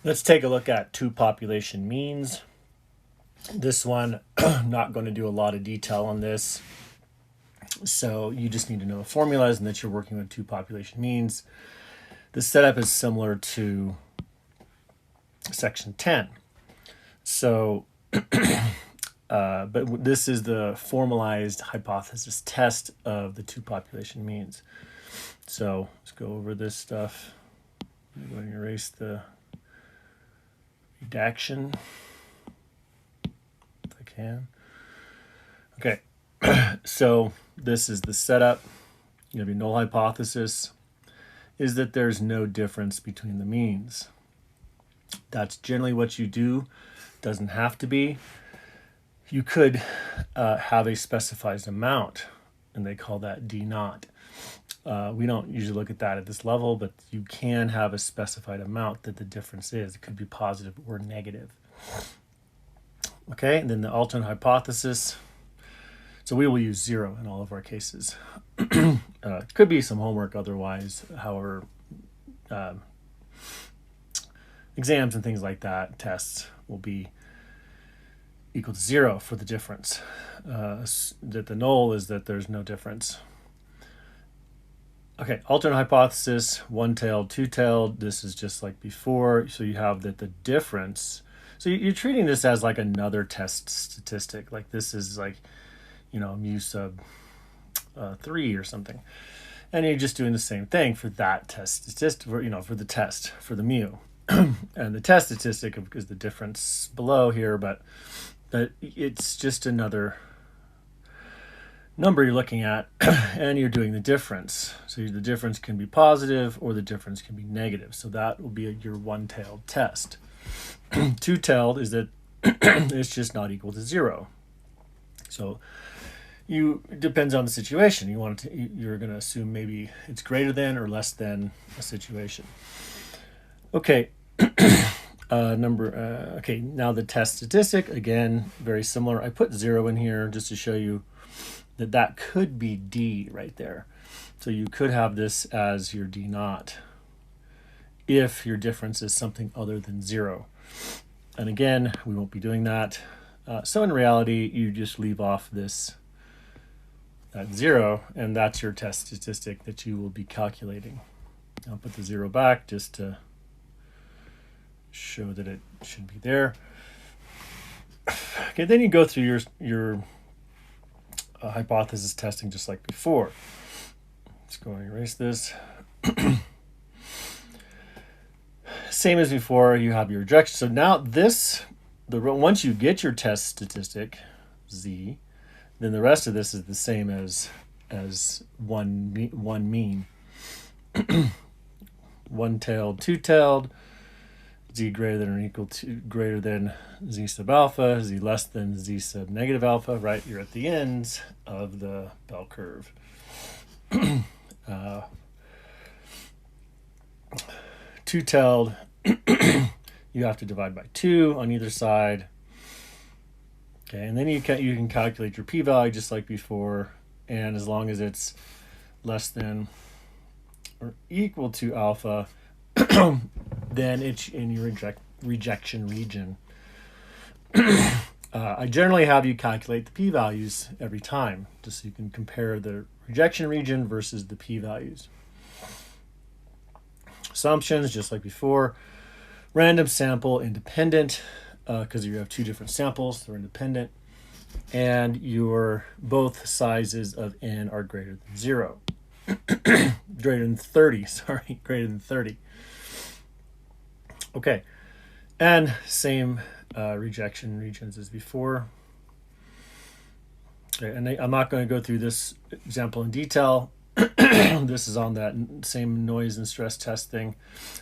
Let's take a look at two population means. This one, not going to do a lot of detail on this. So you just need to know the formulas and that you're working with two population means. The setup is similar to section 10. So, but this is the formalized hypothesis test of the two population means. So let's go over this stuff. I'm going to erase the redaction if I can. Okay, so this is the setup. You have your null hypothesis is that there's no difference between the means. That's generally what you do. Doesn't have to be. You could have a specified amount, and they call that D naught. We don't usually look at that at this level, but you can have a specified amount that the difference is. It could be positive or negative. Okay, and then the alternate hypothesis. So we will use 0 in all of our cases. Could be some homework otherwise. However, exams and things like that, tests, will be equal to 0 for the difference. That the null is that there's no difference. Okay, alternate hypothesis, one-tailed, two-tailed. This is just like before. So you have that the difference. So you're treating this as like another test statistic. Like this is like, mu sub 3 or something. And you're just doing the same thing for that test statistic, for the test, for the mu. And the test statistic is the difference below here, but it's just another number you're looking at, and you're doing the difference. So the difference can be positive or the difference can be negative. So that will be your one-tailed test. Two-tailed is that it's just not equal to 0. So it depends on the situation. You're going to assume maybe it's greater than or less than a situation. Okay. Okay, now the test statistic, again, very similar. I put 0 in here just to show you that could be D right there. So you could have this as your D naught if your difference is something other than 0. And again, we won't be doing that. So in reality, you just leave off that 0, and that's your test statistic that you will be calculating. I'll put the 0 back just to show that it should be there. Okay, then you go through your hypothesis testing just like before. Let's go and erase this. Same as before, you have your rejection. So now once you get your test statistic, Z, then the rest of this is the same as one mean. One-tailed, two-tailed, Z greater than or equal to greater than Z sub alpha, Z less than Z sub negative alpha, right? You're at the ends of the bell curve. Two-tailed, you have to divide by 2 on either side. Okay, and then you can calculate your p-value just like before, and as long as it's less than or equal to alpha, then it's in your rejection region. I generally have you calculate the p-values every time, just so you can compare the rejection region versus the p-values. Assumptions, just like before. Random sample independent, because you have two different samples, they're independent. And your both sizes of n are greater than 0. Greater than 30, greater than 30. Okay, and same rejection regions as before. Okay, and I'm not going to go through this example in detail. This is on that same noise and stress test thing.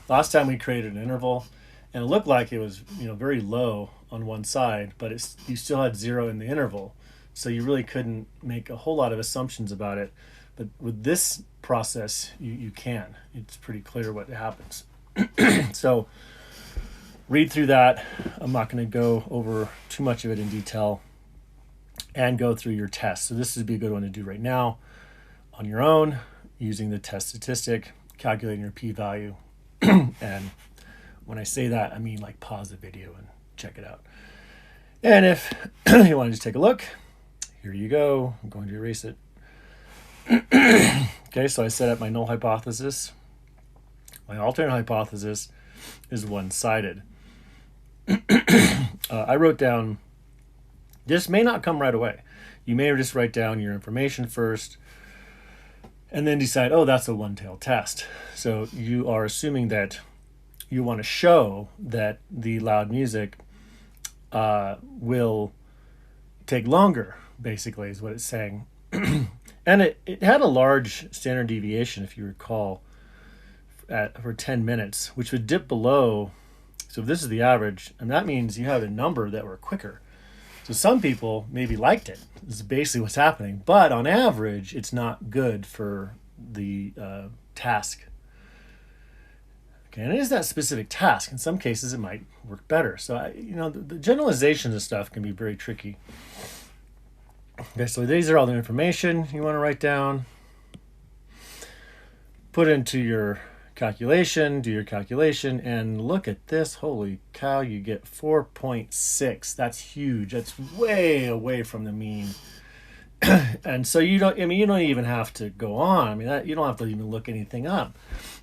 Last time we created an interval, and it looked like it was very low on one side, but you still had 0 in the interval, so you really couldn't make a whole lot of assumptions about it. But with this process, you can. It's pretty clear what happens. So read through that. I'm not going to go over too much of it in detail, and go through your test. So this would be a good one to do right now on your own, using the test statistic, calculating your p-value, and When I say that, I mean like pause the video and check it out. And if you want to just take a look, here you go. I'm going to erase it. Okay, so I set up my null hypothesis. My alternate hypothesis is one-sided. I wrote down, this may not come right away. You may just write down your information first and then decide, oh, that's a one-tailed test. So you are assuming that you want to show that the loud music will take longer, basically, is what it's saying. And it had a large standard deviation, if you recall, for 10 minutes, which would dip below. So if this is the average, and that means you have a number that were quicker. So some people maybe liked it. This is basically what's happening. But on average, it's not good for the task. Okay, and it is that specific task. In some cases, it might work better. So, the generalizations of stuff can be very tricky. Okay, so these are all the information you want to write down. Put into your calculation, do your calculation, and look at this. Holy cow, you get 4.6. That's huge. That's way away from the mean. And so you don't even have to go on. You don't have to even look anything up.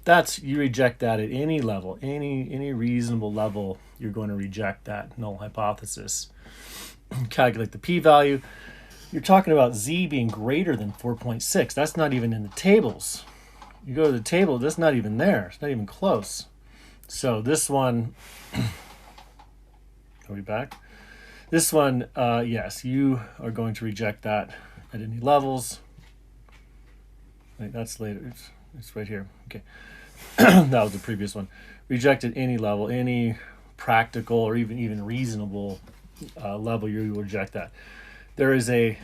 You reject that at any level, any reasonable level, you're going to reject that null hypothesis. Calculate the p-value. You're talking about z being greater than 4.6. That's not even in the tables. You go to the table, that's not even there. It's not even close. So this one, are we back? This one, yes, you are going to reject that at any levels. Wait, that's later. It's right here. Okay. That was the previous one. Reject at any level, any practical or even reasonable level, you will reject that. There is a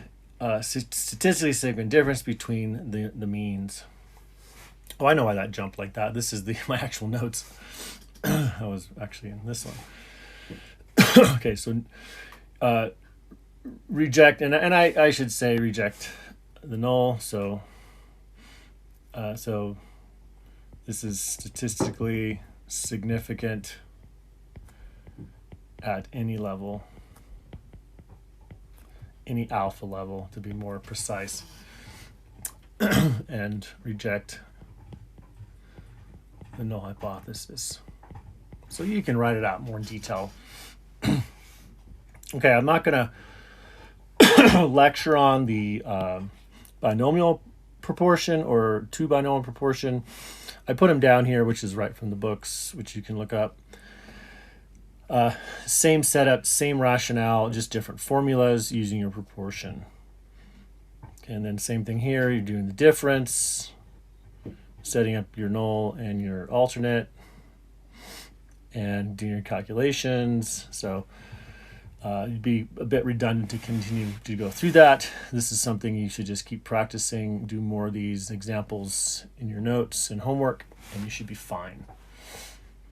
statistically significant difference between the means. Oh, I know why that jumped like that. This is my actual notes. I was actually in this one. Okay, so reject, and I should say reject the null. So this is statistically significant at any level, any alpha level, to be more precise, and reject the null hypothesis. So you can write it out more in detail. Okay, I'm not going to lecture on the binomial proportion or two binomial proportion. I put them down here, which is right from the books, which you can look up. Same setup, same rationale, just different formulas using your proportion. Okay, and then same thing here, you're doing the difference, setting up your null and your alternate, and doing your calculations. So it'd be a bit redundant to continue to go through that. This is something you should just keep practicing, do more of these examples in your notes and homework, and you should be fine.